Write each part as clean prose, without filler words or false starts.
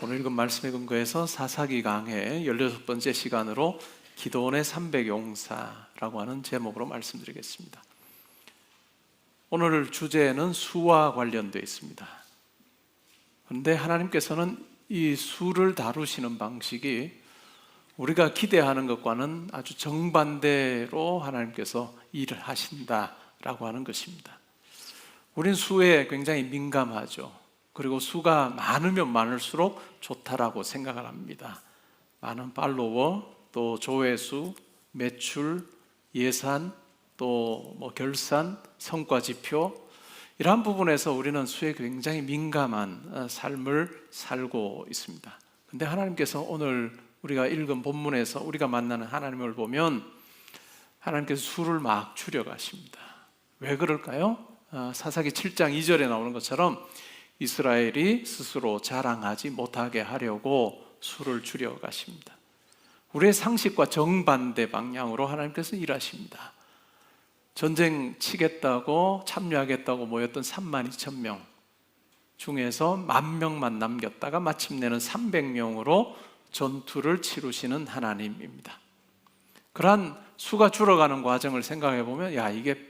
오늘 읽은 말씀에 근거해서 사사기 강해 16번째 시간으로 기도원의 300용사라고 하는 제목으로 말씀드리겠습니다. 오늘 주제는 수와 관련되어 있습니다. 그런데 하나님께서는 이 수를 다루시는 방식이 우리가 기대하는 것과는 아주 정반대로 하나님께서 일을 하신다라고 하는 것입니다. 우린 수에 굉장히 민감하죠. 그리고 수가 많으면 많을수록 좋다라고 생각을 합니다. 많은 팔로워, 또 조회수, 매출, 예산, 또 결산, 성과 지표, 이러한 부분에서 우리는 수에 굉장히 민감한 삶을 살고 있습니다. 그런데 하나님께서 오늘 우리가 읽은 본문에서 우리가 만나는 하나님을 보면 하나님께서 수를 막 줄여가십니다. 왜 그럴까요? 사사기 7장 2절에 나오는 것처럼 이스라엘이 스스로 자랑하지 못하게 하려고 수를 줄여가십니다. 우리의 상식과 정반대 방향으로 하나님께서 일하십니다. 전쟁 치겠다고 참여하겠다고 모였던 32,000명 중에서 10,000명만 남겼다가 마침내는 300명으로 전투를 치르시는 하나님입니다. 그러한 수가 줄어가는 과정을 생각해 보면 이게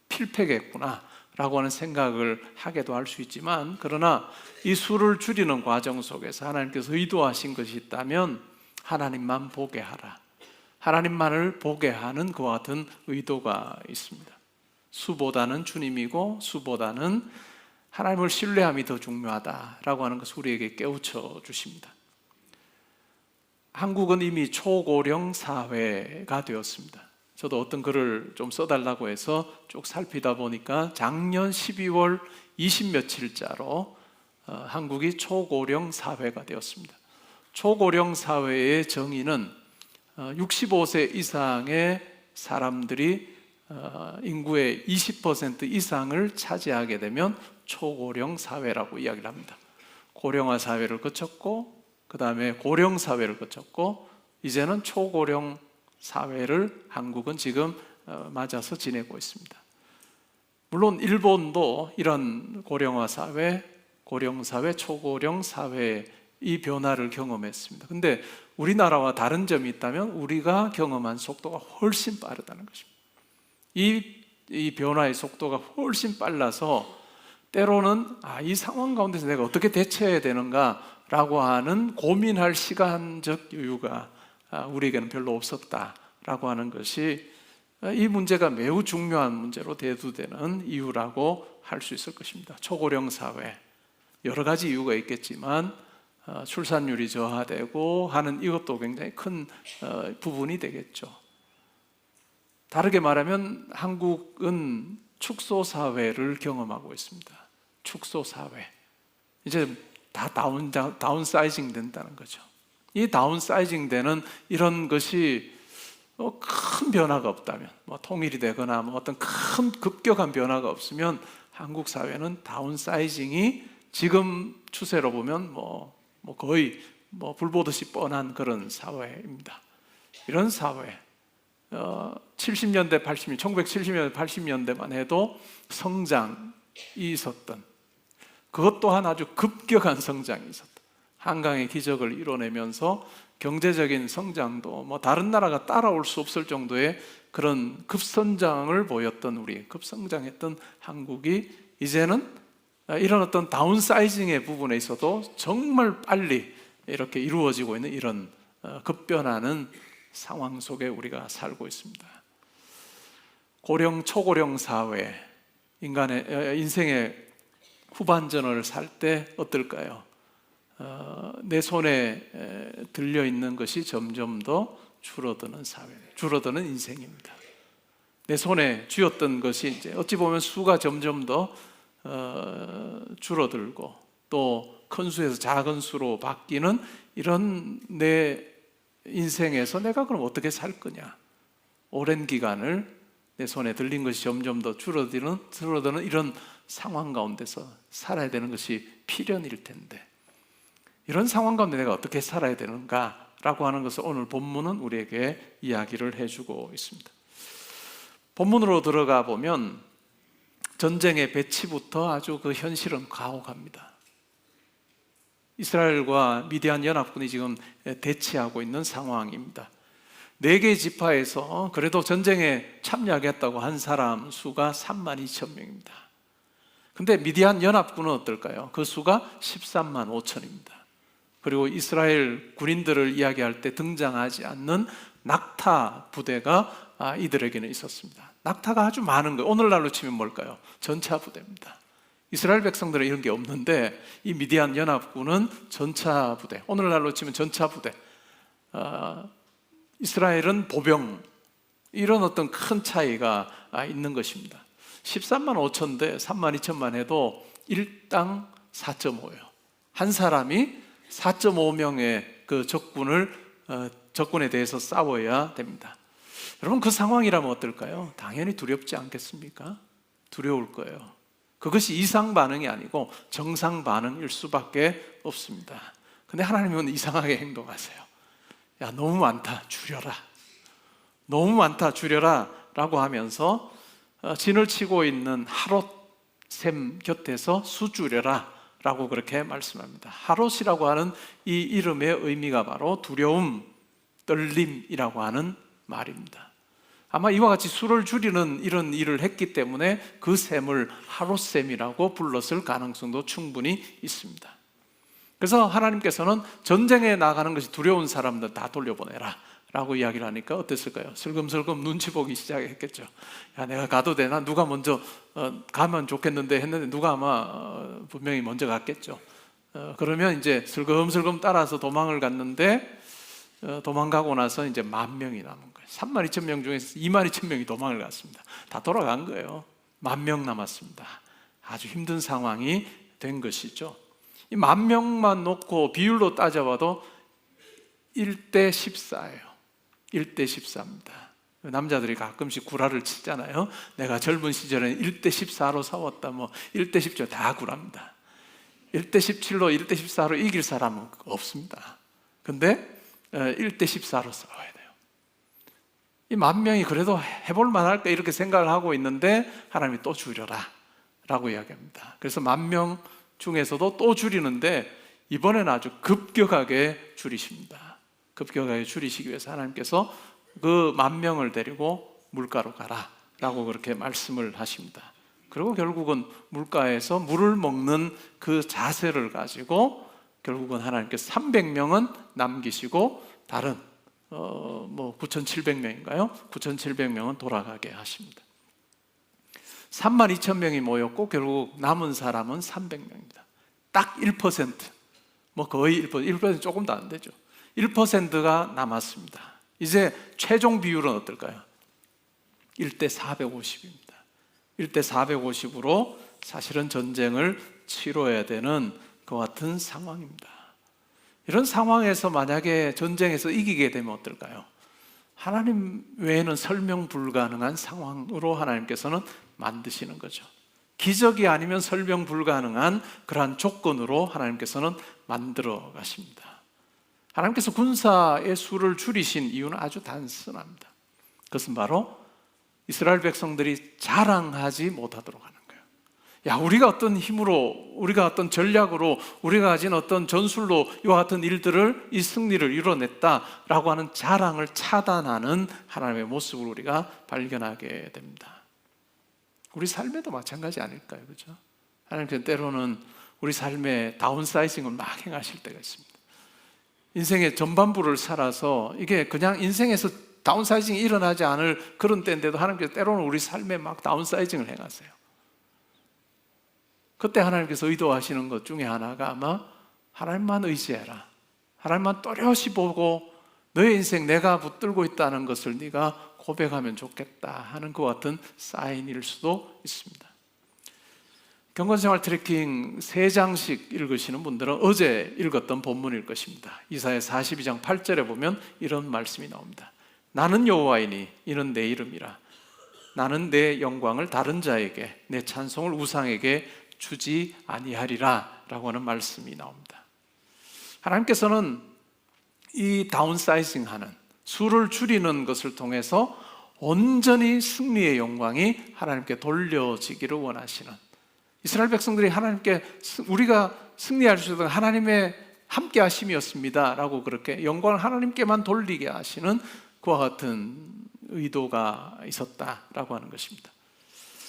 필패겠구나 라고 하는 생각을 하게도 할 수 있지만, 그러나 이 수를 줄이는 과정 속에서 하나님께서 의도하신 것이 있다면 하나님만 보게 하라, 하나님만을 보게 하는 그와 같은 의도가 있습니다. 수보다는 주님이고 수보다는 하나님을 신뢰함이 더 중요하다라고 하는 것을 우리에게 깨우쳐 주십니다. 한국은 이미 초고령 사회가 되었습니다. 저도 어떤 글을 좀 써달라고 해서 쭉 살피다 보니까 작년 12월 20며칠자로 한국이 초고령 사회가 되었습니다. 초고령 사회의 정의는 65세 이상의 사람들이 인구의 20% 이상을 차지하게 되면 초고령 사회라고 이야기를 합니다. 고령화 사회를 거쳤고, 그 다음에 고령 사회를 거쳤고, 이제는 초고령 사회를 한국은 지금 맞아서 지내고 있습니다. 물론 일본도 이런 고령화 사회, 고령 사회, 초고령 사회 이 변화를 경험했습니다. 근데 우리나라와 다른 점이 있다면 우리가 경험한 속도가 훨씬 빠르다는 것입니다. 이 변화의 속도가 훨씬 빨라서 때로는 이 상황 가운데서 내가 어떻게 대처해야 되는가라고 하는 고민할 시간적 여유가 우리에게는 별로 없었다라고 하는 것이 이 문제가 매우 중요한 문제로 대두되는 이유라고 할 수 있을 것입니다. 초고령 사회, 여러 가지 이유가 있겠지만 출산율이 저하되고 하는 이것도 굉장히 큰 부분이 되겠죠. 다르게 말하면 한국은 축소 사회를 경험하고 있습니다. 축소 사회, 이제 다 다운사이징 된다는 거죠. 이 다운사이징 되는 이런 것이 큰 변화가 없다면, 통일이 되거나 어떤 큰 급격한 변화가 없으면 한국 사회는 다운사이징이 지금 추세로 보면 거의 불보듯이 뻔한 그런 사회입니다. 이런 사회, 70년대, 1970년대, 80년대만 해도 성장이 있었던, 그것 또한 아주 급격한 성장이 있었던, 한강의 기적을 이뤄내면서 경제적인 성장도 다른 나라가 따라올 수 없을 정도의 그런 급성장을 보였던 급성장했던 한국이 이제는 이런 어떤 다운사이징의 부분에 있어도 정말 빨리 이렇게 이루어지고 있는 이런 급변하는 상황 속에 우리가 살고 있습니다. 고령, 초고령 사회, 인생의 후반전을 살 때 어떨까요? 내 손에 들려있는 것이 점점 더 줄어드는 사회, 줄어드는 인생입니다. 내 손에 쥐었던 것이 이제 어찌 보면 수가 점점 더 줄어들고 또 큰 수에서 작은 수로 바뀌는 이런 내 인생에서 내가 그럼 어떻게 살 거냐? 오랜 기간을 내 손에 들린 것이 점점 더 줄어드는 이런 상황 가운데서 살아야 되는 것이 필연일 텐데, 이런 상황 가운데 내가 어떻게 살아야 되는가라고 하는 것을 오늘 본문은 우리에게 이야기를 해주고 있습니다. 본문으로 들어가 보면 전쟁의 배치부터 아주 그 현실은 가혹합니다. 이스라엘과 미디안 연합군이 지금 대치하고 있는 상황입니다. 4개 지파에서 그래도 전쟁에 참여하겠다고 한 사람 수가 32,000명입니다. 근데 미디안 연합군은 어떨까요? 그 수가 13만 5천입니다. 그리고 이스라엘 군인들을 이야기할 때 등장하지 않는 낙타 부대가 이들에게는 있었습니다. 낙타가 아주 많은 거예요. 오늘날로 치면 뭘까요? 전차 부대입니다. 이스라엘 백성들은 이런 게 없는데 이 미디안 연합군은 전차 부대, 오늘날로 치면 전차 부대, 이스라엘은 보병, 이런 어떤 큰 차이가 있는 것입니다. 13만 5천 대 3만 2천만 해도 1당 4.5예요. 한 사람이 4.5명의 그 적군에 대해서 싸워야 됩니다. 여러분, 그 상황이라면 어떨까요? 당연히 두렵지 않겠습니까? 두려울 거예요. 그것이 이상 반응이 아니고 정상 반응일 수밖에 없습니다. 근데 하나님은 이상하게 행동하세요. 야, 너무 많다, 줄여라. 너무 많다, 줄여라 라고 하면서 진을 치고 있는 하롯샘 곁에서 수 줄여라 라고 그렇게 말씀합니다. 하롯이라고 하는 이 이름의 의미가 바로 두려움, 떨림이라고 하는 말입니다. 아마 이와 같이 수를 줄이는 이런 일을 했기 때문에 그 샘을 하롯샘이라고 불렀을 가능성도 충분히 있습니다. 그래서 하나님께서는 전쟁에 나가는 것이 두려운 사람들 다 돌려보내라 라고 이야기를 하니까 어땠을까요? 슬금슬금 눈치 보기 시작했겠죠. 야, 내가 가도 되나? 누가 먼저 가면 좋겠는데 했는데 누가 아마 분명히 먼저 갔겠죠. 그러면 이제 슬금슬금 따라서 도망을 갔는데 도망가고 나서 이제 10,000명이 남은 거예요. 32,000명 중에서 22,000명이 도망을 갔습니다. 다 돌아간 거예요. 10,000명 남았습니다. 아주 힘든 상황이 된 것이죠. 이 10,000명만 놓고 비율로 따져봐도 1대 14예요. 1대 14입니다. 남자들이 가끔씩 구라를 치잖아요. 내가 젊은 시절에는 1대 14로 싸웠다, 뭐 1대 17 다 구랍니다. 1대 17로 1대 14로 이길 사람은 없습니다. 근데 1대 14로 싸워야 돼요. 이 10,000명이 그래도 해볼 만할까 이렇게 생각을 하고 있는데 하나님이 또 줄여라 라고 이야기합니다. 그래서 10,000명 중에서도 또 줄이는데 이번에는 아주 급격하게 줄이십니다. 급격하게 줄이시기 위해서 하나님께서 그 10,000명을 데리고 물가로 가라 라고 그렇게 말씀을 하십니다. 그리고 결국은 물가에서 물을 먹는 그 자세를 가지고 결국은 하나님께서 300명은 남기시고 다른 9,700명인가요? 9,700명은 돌아가게 하십니다. 32,000명이 모였고 결국 남은 사람은 300명입니다. 딱 1%, 거의 1% 조금도 안 되죠. 1%가 남았습니다. 이제 최종 비율은 어떨까요? 1대 450입니다. 1대 450으로 사실은 전쟁을 치러야 되는 그 같은 상황입니다. 이런 상황에서 만약에 전쟁에서 이기게 되면 어떨까요? 하나님 외에는 설명 불가능한 상황으로 하나님께서는 만드시는 거죠. 기적이 아니면 설명 불가능한 그러한 조건으로 하나님께서는 만들어 가십니다. 하나님께서 군사의 수를 줄이신 이유는 아주 단순합니다. 그것은 바로 이스라엘 백성들이 자랑하지 못하도록 하는 거예요. 야, 우리가 어떤 힘으로, 우리가 어떤 전략으로, 우리가 가진 어떤 전술로 이와 같은 일들을, 이 승리를 이뤄냈다라고 하는 자랑을 차단하는 하나님의 모습을 우리가 발견하게 됩니다. 우리 삶에도 마찬가지 아닐까요? 그렇죠? 하나님께서 때로는 우리 삶에 다운사이징을 막 행하실 때가 있습니다. 인생의 전반부를 살아서 이게 그냥 인생에서 다운사이징이 일어나지 않을 그런 때인데도 하나님께서 때로는 우리 삶에 막 다운사이징을 행하세요. 그때 하나님께서 의도하시는 것 중에 하나가 아마 하나님만 의지해라, 하나님만 또렷이 보고 너의 인생 내가 붙들고 있다는 것을 네가 고백하면 좋겠다 하는 것 같은 사인일 수도 있습니다. 경건생활 트래킹 3장씩 읽으시는 분들은 어제 읽었던 본문일 것입니다. 이사야 42장 8절에 보면 이런 말씀이 나옵니다. 나는 여호와이니 이는 내 이름이라. 나는 내 영광을 다른 자에게, 내 찬송을 우상에게 주지 아니하리라 라고 하는 말씀이 나옵니다. 하나님께서는 이 다운사이징하는, 수를 줄이는 것을 통해서 온전히 승리의 영광이 하나님께 돌려지기를 원하시는, 이스라엘 백성들이 하나님께 우리가 승리할 수 있도록 하나님의 함께 하심이었습니다 라고 그렇게 영광을 하나님께만 돌리게 하시는 그와 같은 의도가 있었다라고 하는 것입니다.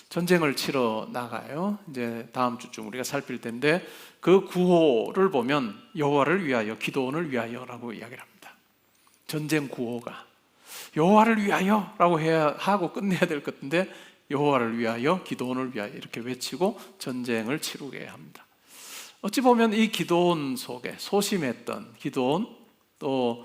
전쟁을 치러 나가요. 이제 다음 주쯤 우리가 살필 텐데 그 구호를 보면 여호와를 위하여 기도원을 위하여라고 이야기를 합니다. 전쟁 구호가 여호와를 위하여라고 해야 하고 끝내야 될 것 같은데 여호와를 위하여 기도원을 위하여 이렇게 외치고 전쟁을 치르게 합니다. 어찌 보면 이 기도원 속에 소심했던 기도원, 또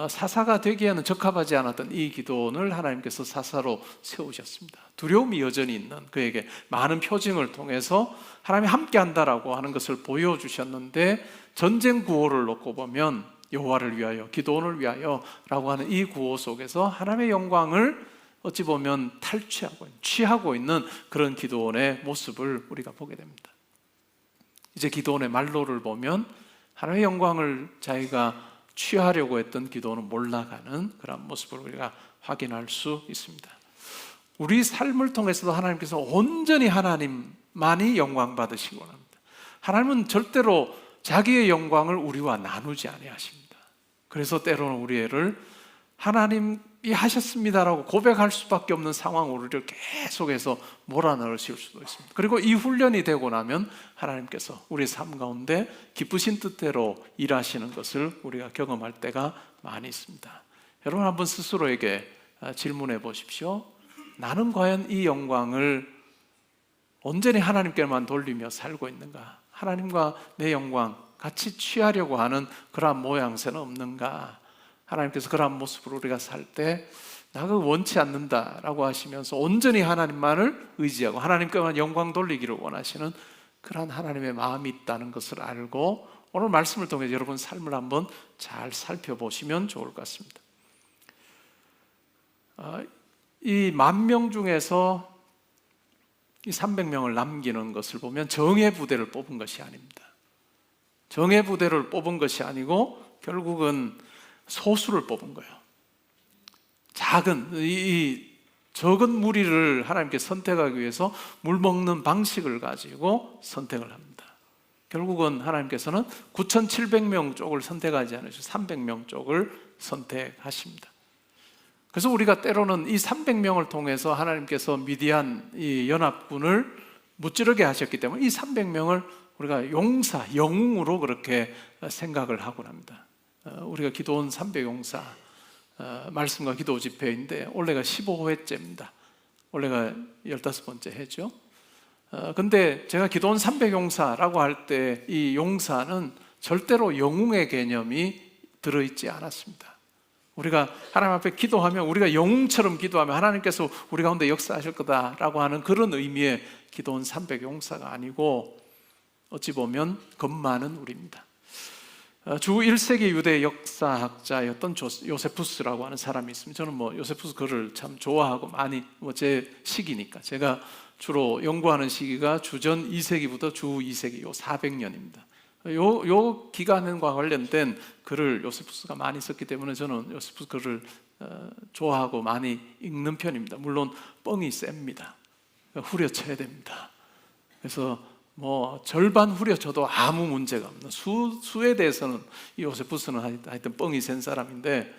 사사가 되기에는 적합하지 않았던 이 기도원을 하나님께서 사사로 세우셨습니다. 두려움이 여전히 있는 그에게 많은 표징을 통해서 하나님이 함께한다라고 하는 것을 보여주셨는데, 전쟁 구호를 놓고 보면 여호와를 위하여 기도원을 위하여 라고 하는 이 구호 속에서 하나님의 영광을 어찌 보면 취하고 있는 그런 기도원의 모습을 우리가 보게 됩니다. 이제 기도원의 말로를 보면 하나님의 영광을 자기가 취하려고 했던 기도원은 몰라가는 그런 모습을 우리가 확인할 수 있습니다. 우리 삶을 통해서도 하나님께서 온전히 하나님만이 영광 받으시기 원합니다. 하나님은 절대로 자기의 영광을 우리와 나누지 아니하십니다. 그래서 때로는 우리를 하나님이 하셨습니다라고 고백할 수밖에 없는 상황으로 우리를 계속해서 몰아넣으실 수도 있습니다. 그리고 이 훈련이 되고 나면 하나님께서 우리 삶 가운데 기쁘신 뜻대로 일하시는 것을 우리가 경험할 때가 많이 있습니다. 여러분 한번 스스로에게 질문해 보십시오. 나는 과연 이 영광을 온전히 하나님께만 돌리며 살고 있는가? 하나님과 내 영광 같이 취하려고 하는 그러한 모양새는 없는가? 하나님께서 그러한 모습으로 우리가 살 때 나가 원치 않는다라고 하시면서 온전히 하나님만을 의지하고 하나님께만 영광 돌리기를 원하시는 그러한 하나님의 마음이 있다는 것을 알고 오늘 말씀을 통해 여러분 삶을 한번 잘 살펴보시면 좋을 것 같습니다. 이 10,000명 중에서 이 300명을 남기는 것을 보면 정예 부대를 뽑은 것이 아닙니다. 정예 부대를 뽑은 것이 아니고 결국은 소수를 뽑은 거예요. 적은 무리를 하나님께 선택하기 위해서 물 먹는 방식을 가지고 선택을 합니다. 결국은 하나님께서는 9,700명 쪽을 선택하지 않으시고 300명 쪽을 선택하십니다. 그래서 우리가 때로는 이 300명을 통해서 하나님께서 미디안 이 연합군을 무찌르게 하셨기 때문에 이 300명을 우리가 영웅으로 그렇게 생각을 하곤 합니다. 우리가 기도원 300용사 말씀과 기도 집회인데 올해가 15회째입니다. 올해가 15번째 해죠. 근데 제가 기도원 300용사라고 할 때 이 용사는 절대로 영웅의 개념이 들어있지 않았습니다. 우리가 하나님 앞에 기도하면 우리가 영웅처럼 기도하면 하나님께서 우리 가운데 역사하실 거다라고 하는 그런 의미의 기도원 300용사가 아니고 어찌 보면 겁 많은 우리입니다. 주 1세기 유대 역사학자였던 요세푸스라고 하는 사람이 있습니다. 저는 요세푸스 글을 참 좋아하고 많이 제 시기니까 제가 주로 연구하는 시기가 주전 2세기부터 주 2세기 요 400년입니다. 요 기간과 관련된 글을 요세푸스가 많이 썼기 때문에 저는 요세푸스 글을 좋아하고 많이 읽는 편입니다. 물론 뻥이 셉니다. 후려쳐야 됩니다. 그래서 절반 후려쳐도 아무 문제가 없는 수에 대해서는 이 요세푸스는 하여튼 뻥이 센 사람인데,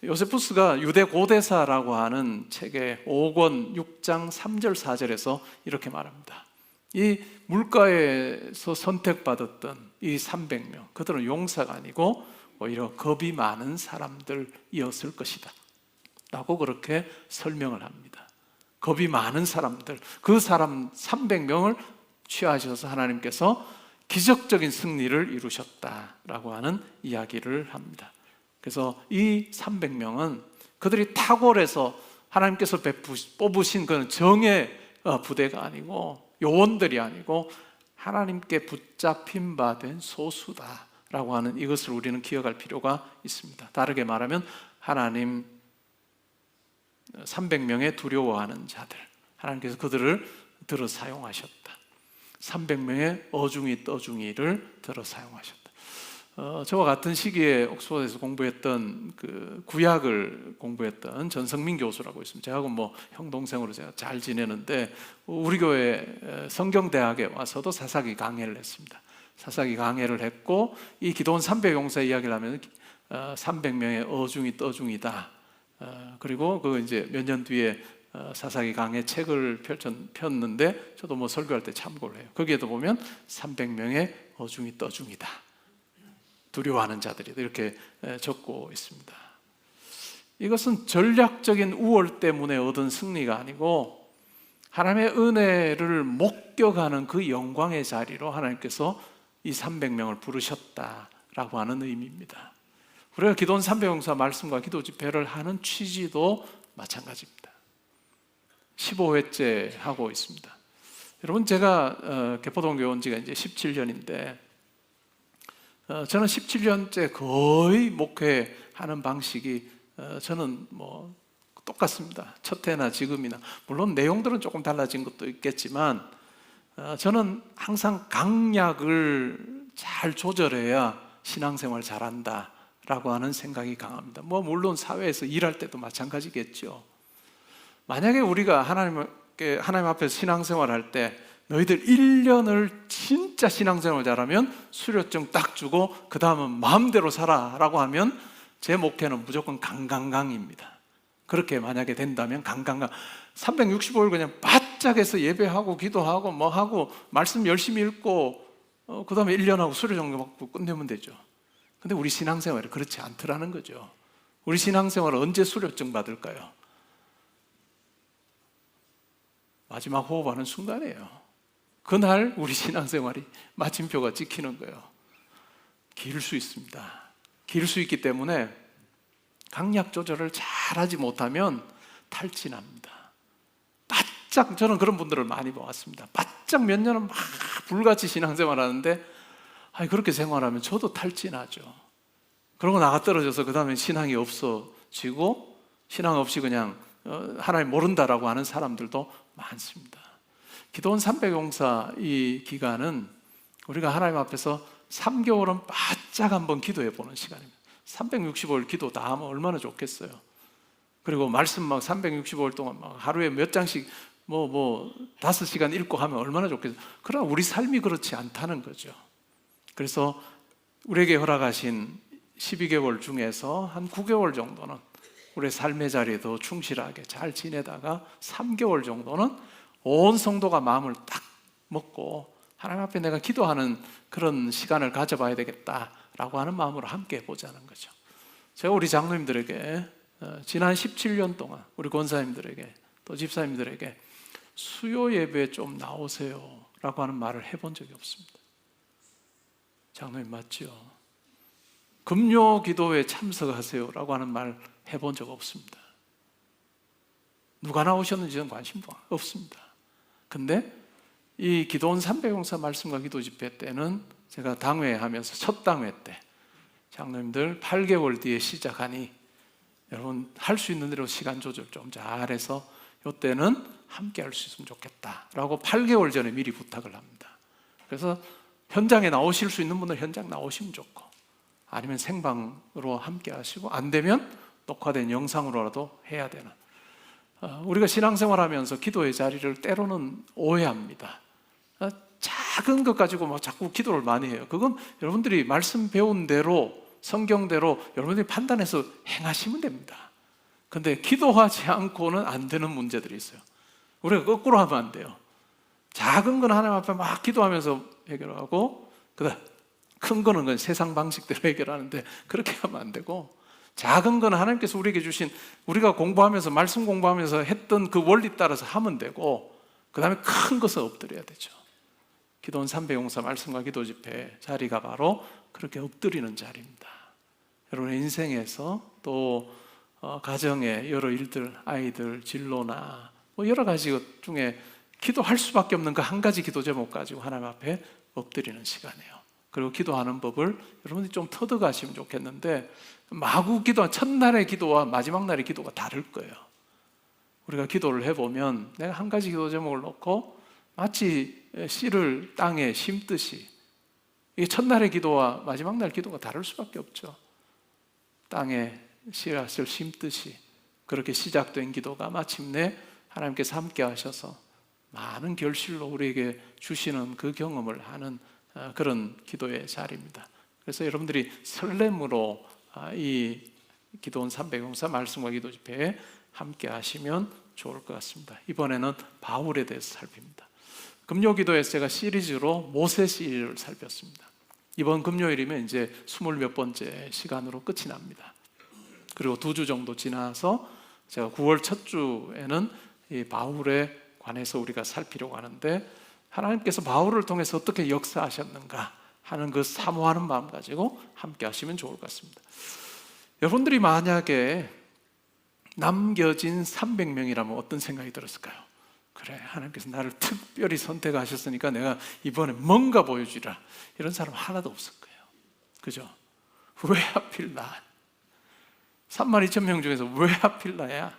요세푸스가 유대 고대사라고 하는 책의 5권 6장 3절 4절에서 이렇게 말합니다. 이 물가에서 선택받았던 이 300명, 그들은 용사가 아니고 오히려 겁이 많은 사람들이었을 것이다 라고 그렇게 설명을 합니다. 겁이 많은 사람들, 그 사람 300명을 취하셔서 하나님께서 기적적인 승리를 이루셨다라고 하는 이야기를 합니다. 그래서 이 300명은 그들이 탁월해서 하나님께서 뽑으신 그런 정예 부대가 아니고 요원들이 아니고 하나님께 붙잡힌 바 된 소수다라고 하는 이것을 우리는 기억할 필요가 있습니다. 다르게 말하면 하나님 300명의 두려워하는 자들, 하나님께서 그들을 들어 사용하셨다. 300명의 어중이 떠중이를 들어 사용하셨다. 저와 같은 시기에 옥스퍼드에서 공부했던 그 구약을 공부했던 전성민 교수라고 있습니다. 제하고 형 동생으로 제가 잘 지내는데 우리 교회 성경대학에 와서도 사사기 강해를 했습니다. 사사기 강해를 했고, 이 기도원 300용사 이야기를 하면 300명의 어중이 떠중이다. 그리고 그 이제 몇 년 뒤에 사사기 강해 책을 폈는데 저도 뭐 설교할 때 참고를 해요. 거기에도 보면 300명의 어중이 떠중이다. 두려워하는 자들이다. 이렇게 적고 있습니다. 이것은 전략적인 우월 때문에 얻은 승리가 아니고 하나님의 은혜를 목격하는 그 영광의 자리로 하나님께서 이 300명을 부르셨다라고 하는 의미입니다. 우리가 기도원 300용사 말씀과 기도 집회를 하는 취지도 마찬가지입니다. 15회째 하고 있습니다. 여러분, 제가 개포동교회 온 지가 이제 17년인데 저는 17년째 거의 목회하는 방식이 저는 뭐 똑같습니다. 첫 해나 지금이나. 물론 내용들은 조금 달라진 것도 있겠지만 저는 항상 강약을 잘 조절해야 신앙생활 잘한다 라고 하는 생각이 강합니다. 뭐 물론 사회에서 일할 때도 마찬가지겠죠. 만약에 우리가 하나님 앞에서 신앙생활 할 때 너희들 1년을 진짜 신앙생활 잘하면 수료증 딱 주고 그 다음은 마음대로 살아 라고 하면 제 목회는 무조건 강강강입니다. 그렇게 만약에 된다면 강강강 365일 그냥 바짝 해서 예배하고 기도하고 뭐 하고 말씀 열심히 읽고 그 다음에 1년하고 수료증 받고 끝내면 되죠. 근데 우리 신앙생활이 그렇지 않더라는 거죠. 우리 신앙생활은 언제 수료증 받을까요? 마지막 호흡하는 순간이에요. 그날 우리 신앙생활이 마침표가 찍히는 거예요. 길 수 있습니다. 길 수 있기 때문에 강약 조절을 잘하지 못하면 탈진합니다. 바짝, 저는 그런 분들을 많이 보았습니다. 바짝 몇 년은 막 불같이 신앙생활 하는데 그렇게 생활하면 저도 탈진하죠. 그러고 나가 떨어져서 그 다음에 신앙이 없어지고 신앙 없이 그냥 하나님 모른다라고 하는 사람들도 많습니다. 기도원 300용사 이 기간은 우리가 하나님 앞에서 3개월은 바짝 한번 기도해 보는 시간입니다. 365일 기도 다 하면 얼마나 좋겠어요. 그리고 말씀 막 365일 동안 막 하루에 몇 장씩 뭐 5시간 읽고 하면 얼마나 좋겠어요. 그러나 우리 삶이 그렇지 않다는 거죠. 그래서 우리에게 허락하신 12개월 중에서 한 9개월 정도는 우리의 삶의 자리에 더 충실하게 잘 지내다가 3개월 정도는 온 성도가 마음을 딱 먹고 하나님 앞에 내가 기도하는 그런 시간을 가져봐야 되겠다라고 하는 마음으로 함께 해보자는 거죠. 제가 우리 장로님들에게 지난 17년 동안 우리 권사님들에게 또 집사님들에게 수요 예배에 좀 나오세요 라고 하는 말을 해본 적이 없습니다. 장로님 맞죠? 금요 기도회에 참석하세요 라고 하는 말 해본 적 없습니다. 누가 나오셨는지는 관심도 없습니다. 근데 이 기도원 300용사 말씀과 기도 집회 때는 제가 당회 하면서 첫 당회 때 장로님들 8개월 뒤에 시작하니 여러분 할 수 있는 대로 시간 조절 좀 잘해서 이때는 함께 할 수 있으면 좋겠다라고 8개월 전에 미리 부탁을 합니다. 그래서 현장에 나오실 수 있는 분들 현장 나오시면 좋고 아니면 생방으로 함께 하시고 안 되면 녹화된 영상으로라도 해야 되는 우리가 신앙생활하면서 기도의 자리를 때로는 오해합니다. 작은 것 가지고 막 자꾸 기도를 많이 해요. 그건 여러분들이 말씀 배운 대로 성경대로 여러분들이 판단해서 행하시면 됩니다. 근데 기도하지 않고는 안 되는 문제들이 있어요. 우리가 거꾸로 하면 안 돼요. 작은 건 하나님 앞에 막 기도하면서 해결하고 그다음 큰 거는 그냥 세상 방식대로 해결하는데 그렇게 하면 안 되고 작은 건 하나님께서 우리에게 주신 우리가 공부하면서 말씀 공부하면서 했던 그 원리 따라서 하면 되고 그 다음에 큰 것은 엎드려야 되죠. 기도원 300용사 말씀과 기도 집회 자리가 바로 그렇게 엎드리는 자리입니다. 여러분의 인생에서 또 가정의 여러 일들, 아이들 진로나 뭐 여러 가지 것 중에 기도할 수밖에 없는 그 한 가지 기도 제목 가지고 하나님 앞에 엎드리는 시간이에요. 그리고 기도하는 법을 여러분들이 좀 터득하시면 좋겠는데 마구 기도, 첫날의 기도와 마지막 날의 기도가 다를 거예요. 우리가 기도를 해보면 내가 한 가지 기도 제목을 놓고 마치 씨를 땅에 심듯이 이게 첫날의 기도와 마지막 날 기도가 다를 수밖에 없죠. 땅에 씨앗을 심듯이 그렇게 시작된 기도가 마침내 하나님께서 함께 하셔서 많은 결실로 우리에게 주시는 그 경험을 하는 그런 기도의 자리입니다. 그래서 여러분들이 설렘으로 이 기도원 300용사 말씀과 기도 집회에 함께 하시면 좋을 것 같습니다. 이번에는 바울에 대해서 살핍니다. 금요 기도에서 제가 시리즈로 모세 시리즈를 살폈습니다. 이번 금요일이면 이제 20몇 번째 시간으로 끝이 납니다. 그리고 2주 정도 지나서 제가 9월 첫 주에는 이 바울에 관해서 우리가 살피려고 하는데, 하나님께서 바울을 통해서 어떻게 역사하셨는가 하는 그 사모하는 마음 가지고 함께 하시면 좋을 것 같습니다. 여러분들이 만약에 남겨진 300명이라면 어떤 생각이 들었을까요? 그래, 하나님께서 나를 특별히 선택하셨으니까 내가 이번에 뭔가 보여주라, 이런 사람 하나도 없을 거예요. 그죠? 왜 하필 나? 32,000명 중에서 왜 하필 나야? 야,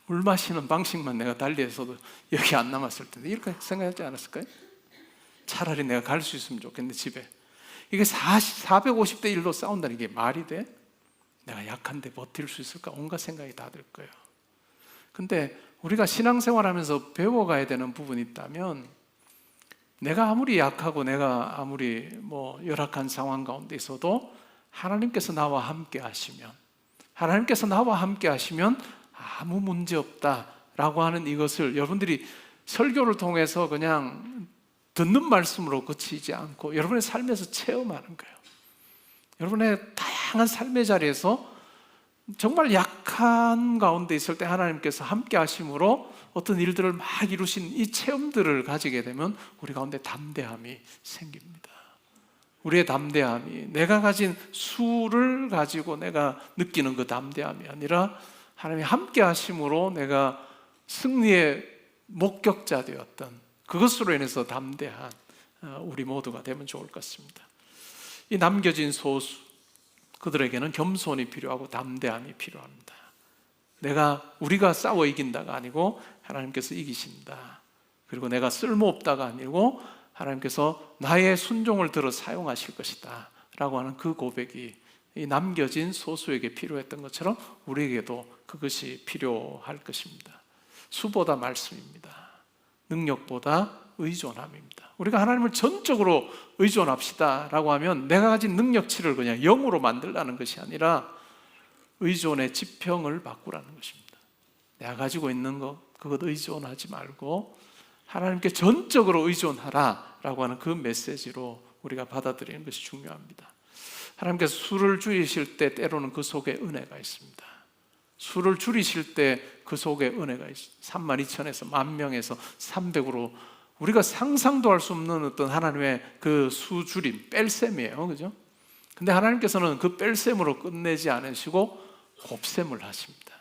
물 마시는 방식만 내가 달리해서도 여기 안 남았을 텐데, 이렇게 생각하지 않았을까요? 차라리 내가 갈 수 있으면 좋겠는데 집에. 이게 450대 1로 싸운다는 게 말이 돼? 내가 약한데 버틸 수 있을까? 온갖 생각이 다 들 거예요. 근데 우리가 신앙생활하면서 배워가야 되는 부분이 있다면, 내가 아무리 약하고 내가 아무리 열악한 상황 가운데 있어도 하나님께서 나와 함께 하시면, 하나님께서 나와 함께 하시면 아무 문제 없다라고 하는 이것을 여러분들이 설교를 통해서 그냥 듣는 말씀으로 그치지 않고 여러분의 삶에서 체험하는 거예요. 여러분의 다양한 삶의 자리에서 정말 약한 가운데 있을 때 하나님께서 함께 하심으로 어떤 일들을 막 이루신 이 체험들을 가지게 되면 우리 가운데 담대함이 생깁니다. 우리의 담대함이 내가 가진 수를 가지고 내가 느끼는 그 담대함이 아니라 하나님이 함께 하심으로 내가 승리의 목격자 되었던 그것으로 인해서 담대한 우리 모두가 되면 좋을 것 같습니다. 이 남겨진 소수, 그들에게는 겸손이 필요하고 담대함이 필요합니다. 우리가 싸워 이긴다가 아니고 하나님께서 이기신다. 그리고 내가 쓸모없다가 아니고 하나님께서 나의 순종을 들어 사용하실 것이다 라고 하는 그 고백이 이 남겨진 소수에게 필요했던 것처럼 우리에게도 그것이 필요할 것입니다. 수보다 말씀입니다. 능력보다 의존함입니다. 우리가 하나님을 전적으로 의존합시다 라고 하면 내가 가진 능력치를 그냥 0으로 만들라는 것이 아니라 의존의 지평을 바꾸라는 것입니다. 내가 가지고 있는 것, 그것 의존하지 말고 하나님께 전적으로 의존하라 라고 하는 그 메시지로 우리가 받아들이는 것이 중요합니다. 하나님께서 수를 줄이실 때 때로는 그 속에 은혜가 있습니다. 수를 줄이실 때 그 속에 은혜가 있습니다. 32,000에서 10,000명에서 300으로 우리가 상상도 할 수 없는 어떤 하나님의 그 수 줄임, 뺄셈이에요. 그죠? 근데 하나님께서는 그 뺄셈으로 끝내지 않으시고 곱셈을 하십니다.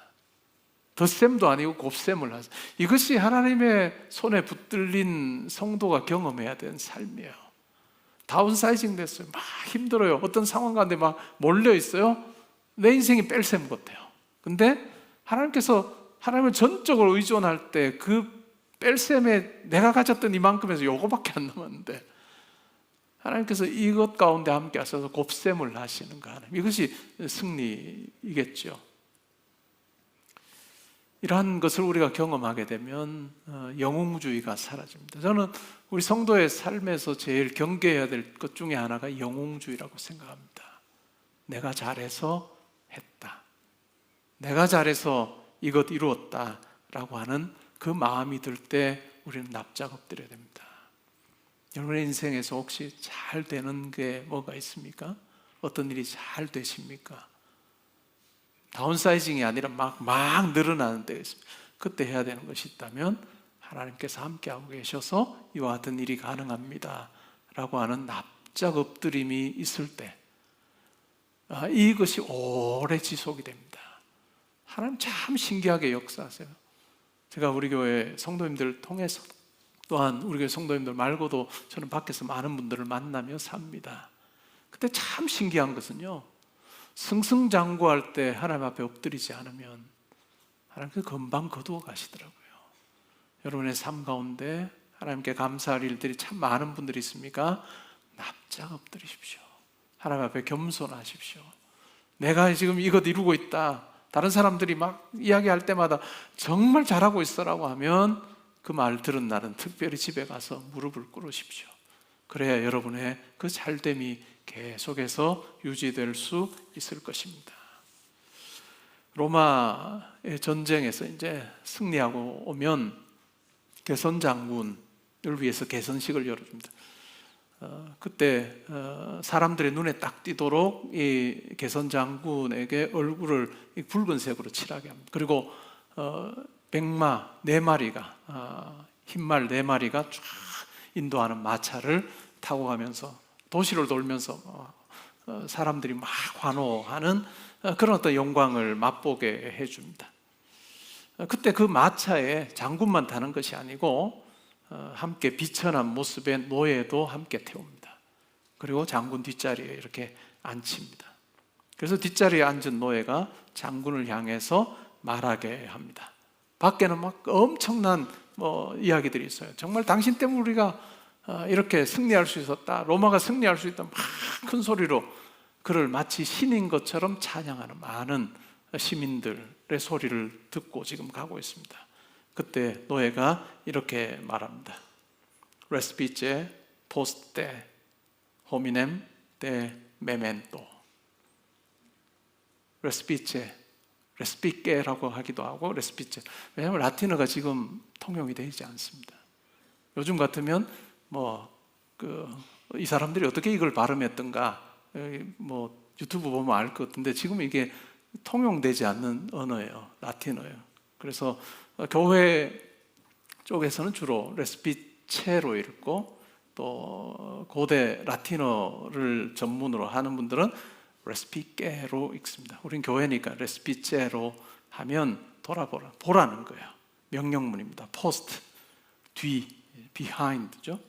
덧셈도 아니고 곱셈을 하십니다. 이것이 하나님의 손에 붙들린 성도가 경험해야 되는 삶이에요. 다운사이징 됐어요. 막 힘들어요. 어떤 상황 가운데 막 몰려 있어요. 내 인생이 뺄셈 같아요. 근데 하나님께서 하나님을 전적으로 의존할 때 그 뺄셈에 내가 가졌던 이만큼에서 요거밖에 안 남았는데 하나님께서 이것 가운데 함께 하셔서 곱셈을 하시는 거 하나님, 이것이 승리이겠죠. 이러한 것을 우리가 경험하게 되면 영웅주의가 사라집니다. 저는 우리 성도의 삶에서 제일 경계해야 될 것 중에 하나가 영웅주의라고 생각합니다. 내가 잘해서 했다, 내가 잘해서 이것 이루었다라고 하는 그 마음이 들 때 우리는 납작 엎드려야 됩니다. 여러분의 인생에서 혹시 잘 되는 게 뭐가 있습니까? 어떤 일이 잘 되십니까? 다운사이징이 아니라 막 늘어나는 때가 있습니다. 그때 해야 되는 것이 있다면 하나님께서 함께하고 계셔서 이와 같은 일이 가능합니다 라고 하는 납작 엎드림이 있을 때 이것이 오래 지속이 됩니다. 하나님 참 신기하게 역사하세요. 제가 우리 교회 성도님들 통해서 또한 우리 교회 성도님들 말고도 저는 밖에서 많은 분들을 만나며 삽니다. 그때 참 신기한 것은요, 승승장구할 때 하나님 앞에 엎드리지 않으면 하나님께서 금방 거두어 가시더라고요. 여러분의 삶 가운데 하나님께 감사할 일들이 참 많은 분들이 있습니까? 납작 엎드리십시오. 하나님 앞에 겸손하십시오. 내가 지금 이것 이루고 있다, 다른 사람들이 막 이야기할 때마다 정말 잘하고 있어라고 하면 그 말 들은 날은 특별히 집에 가서 무릎을 꿇으십시오. 그래야 여러분의 그 잘됨이 계속해서 유지될 수 있을 것입니다. 로마의 전쟁에서 이제 승리하고 오면 개선 장군을 위해서 개선식을 열어줍니다. 그때 사람들의 눈에 딱 띄도록 이 개선 장군에게 얼굴을 붉은색으로 칠하게 합니다. 그리고 백마 4마리가 흰말 4마리가 쫙 인도하는 마차를 타고 가면서 도시를 돌면서 사람들이 막 환호하는 그런 어떤 영광을 맛보게 해줍니다. 그때 그 마차에 장군만 타는 것이 아니고 함께 비천한 모습의 노예도 함께 태웁니다. 그리고 장군 뒷자리에 이렇게 앉힙니다. 그래서 뒷자리에 앉은 노예가 장군을 향해서 말하게 합니다. 밖에는 막 엄청난 이야기들이 있어요. 정말 당신 때문에 우리가 이렇게 승리할 수 있었다, 로마가 승리할 수 있다, 막 큰 소리로 그를 마치 신인 것처럼 찬양하는 많은 시민들의 소리를 듣고 지금 가고 있습니다. 그때 노예가 이렇게 말합니다. Respice post te hominem de memento. Respice, respice라고 하기도 하고 respice. 왜냐하면 라틴어가 지금 통용이 되지 않습니다. 요즘 같으면 이 사람들이 어떻게 이걸 발음했던가 유튜브 보면 알 것 같은데 지금 이게 통용되지 않는 언어예요. 라틴어예요. 그래서 교회 쪽에서는 주로 레스피체로 읽고 또 고대 라틴어를 전문으로 하는 분들은 레스피케로 읽습니다. 우린 교회니까 레스피체로 하면 돌아보라, 보라는 거예요. 명령문입니다. 포스트, 뒤, 비하인드죠.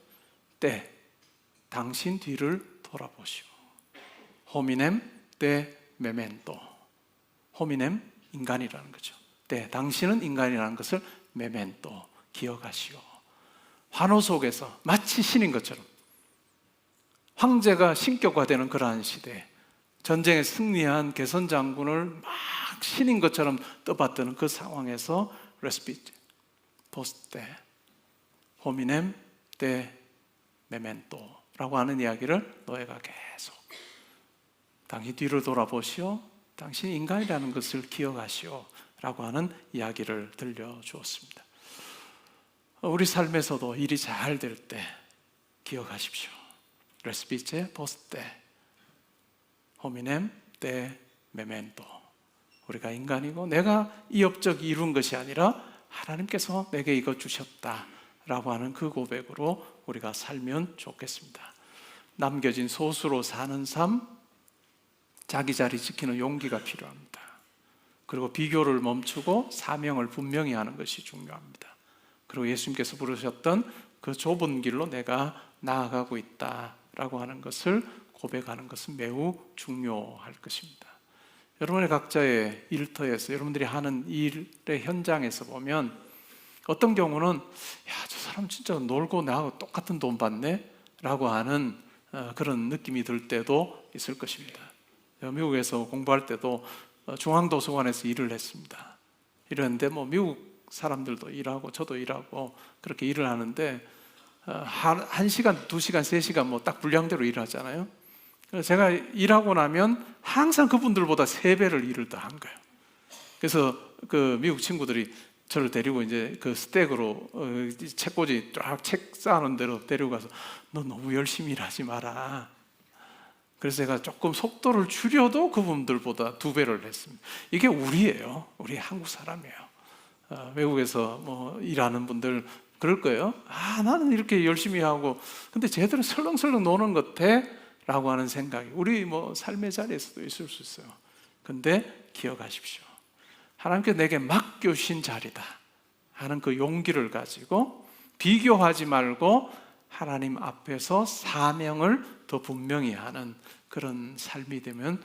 때, 당신 뒤를 돌아보시오. 호미넴 때 메멘토. 호미넴 인간이라는 거죠. 때, 당신은 인간이라는 것을 메멘토, 기억하시오. 환호 속에서 마치 신인 것처럼 황제가 신격화되는 그러한 시대에 전쟁에 승리한 개선 장군을 막 신인 것처럼 떠받드는 그 상황에서 레스피트, 포스테, 호미넴 때 메멘토라고 하는 이야기를 노예가 계속 당신 뒤를 돌아보시오, 당신 인간이라는 것을 기억하시오 라고 하는 이야기를 들려주었습니다. 우리 삶에서도 일이 잘 될 때 기억하십시오. 레스피체 포스테 호미넴 때 메멘토. 우리가 인간이고 내가 이 업적이 이룬 것이 아니라 하나님께서 내게 이거 주셨다라고 하는 그 고백으로 우리가 살면 좋겠습니다. 남겨진 소수로 사는 삶, 자기 자리 지키는 용기가 필요합니다. 그리고 비교를 멈추고 사명을 분명히 하는 것이 중요합니다. 그리고 예수님께서 부르셨던 그 좁은 길로 내가 나아가고 있다라고 하는 것을 고백하는 것은 매우 중요할 것입니다. 여러분의 각자의 일터에서 여러분들이 하는 일의 현장에서 보면 어떤 경우는 야, 저 사람 진짜 놀고 나하고 똑같은 돈 받네 라고 하는 그런 느낌이 들 때도 있을 것입니다. 미국에서 공부할 때도 중앙도서관에서 일을 했습니다. 이랬는데 미국 사람들도 일하고 저도 일하고 그렇게 일을 하는데 1시간, 2시간, 3시간 딱 분량대로 일하잖아요. 그래서 제가 일하고 나면 항상 그분들보다 3배를 일을 더 한 거예요. 그래서 그 미국 친구들이 저를 데리고 이제 그 스택으로 책꽂이 쫙 책 쌓아놓은 대로 데리고 가서 너 너무 열심히 일하지 마라. 그래서 제가 조금 속도를 줄여도 그분들보다 2배를 했습니다. 이게 우리예요. 우리 한국 사람이에요. 외국에서 일하는 분들 그럴 거예요. 나는 이렇게 열심히 하고 근데 쟤들은 설렁설렁 노는 것 같아 라고 하는 생각이 우리 삶의 자리에서도 있을 수 있어요. 근데 기억하십시오. 하나님께 내게 맡겨주신 자리다 하는 그 용기를 가지고 비교하지 말고 하나님 앞에서 사명을 더 분명히 하는 그런 삶이 되면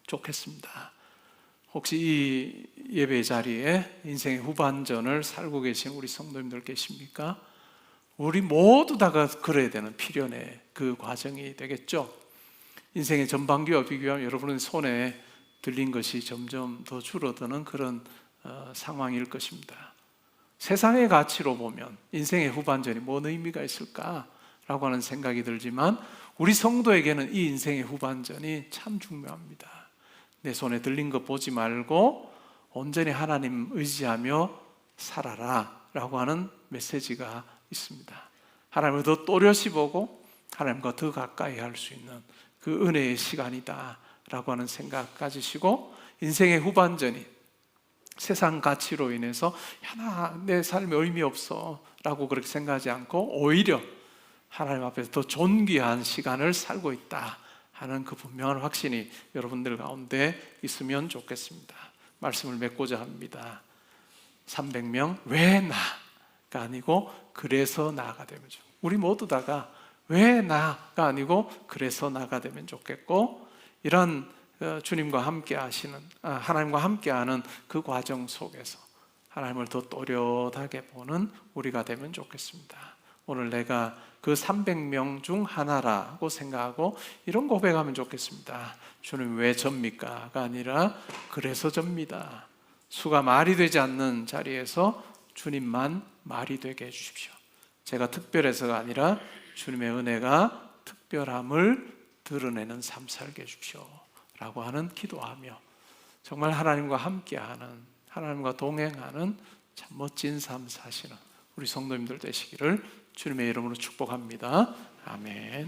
좋겠습니다. 혹시 이 예배 자리에 인생의 후반전을 살고 계신 우리 성도님들 계십니까? 우리 모두 다가 그래야 되는 필연의 그 과정이 되겠죠. 인생의 전반기와 비교하면 여러분의 손에 들린 것이 점점 더 줄어드는 그런 상황일 것입니다. 세상의 가치로 보면 인생의 후반전이 뭔 의미가 있을까? 라고 하는 생각이 들지만 우리 성도에게는 이 인생의 후반전이 참 중요합니다. 내 손에 들린 것 보지 말고 온전히 하나님 의지하며 살아라 라고 하는 메시지가 있습니다. 하나님을 더 또렷이 보고 하나님과 더 가까이 할 수 있는 그 은혜의 시간이다 라고 하는 생각 가지시고, 인생의 후반전이 세상 가치로 인해서 내 삶에 의미 없어 라고 그렇게 생각하지 않고 오히려 하나님 앞에서 더 존귀한 시간을 살고 있다 하는 그 분명한 확신이 여러분들 가운데 있으면 좋겠습니다. 말씀을 맺고자 합니다. 300명 왜 나가 아니고 그래서 나가 되면 좋겠고, 우리 모두 다가 왜 나가 아니고 그래서 나가 되면 좋겠고, 이런 주님과 함께 하시는, 하나님과 함께 하는 그 과정 속에서 하나님을 더 또렷하게 보는 우리가 되면 좋겠습니다. 오늘 내가 그 300명 중 하나라고 생각하고 이런 고백하면 좋겠습니다. 주님 왜 접니까?가 아니라 그래서 접니다. 수가 말이 되지 않는 자리에서 주님만 말이 되게 해주십시오. 제가 특별해서가 아니라 주님의 은혜가 특별함을 드러내는 삶 살게 해주십시오 라고 하는 기도하며, 정말 하나님과 함께하는, 하나님과 동행하는 참 멋진 삶 사시는 우리 성도님들 되시기를 주님의 이름으로 축복합니다. 아멘.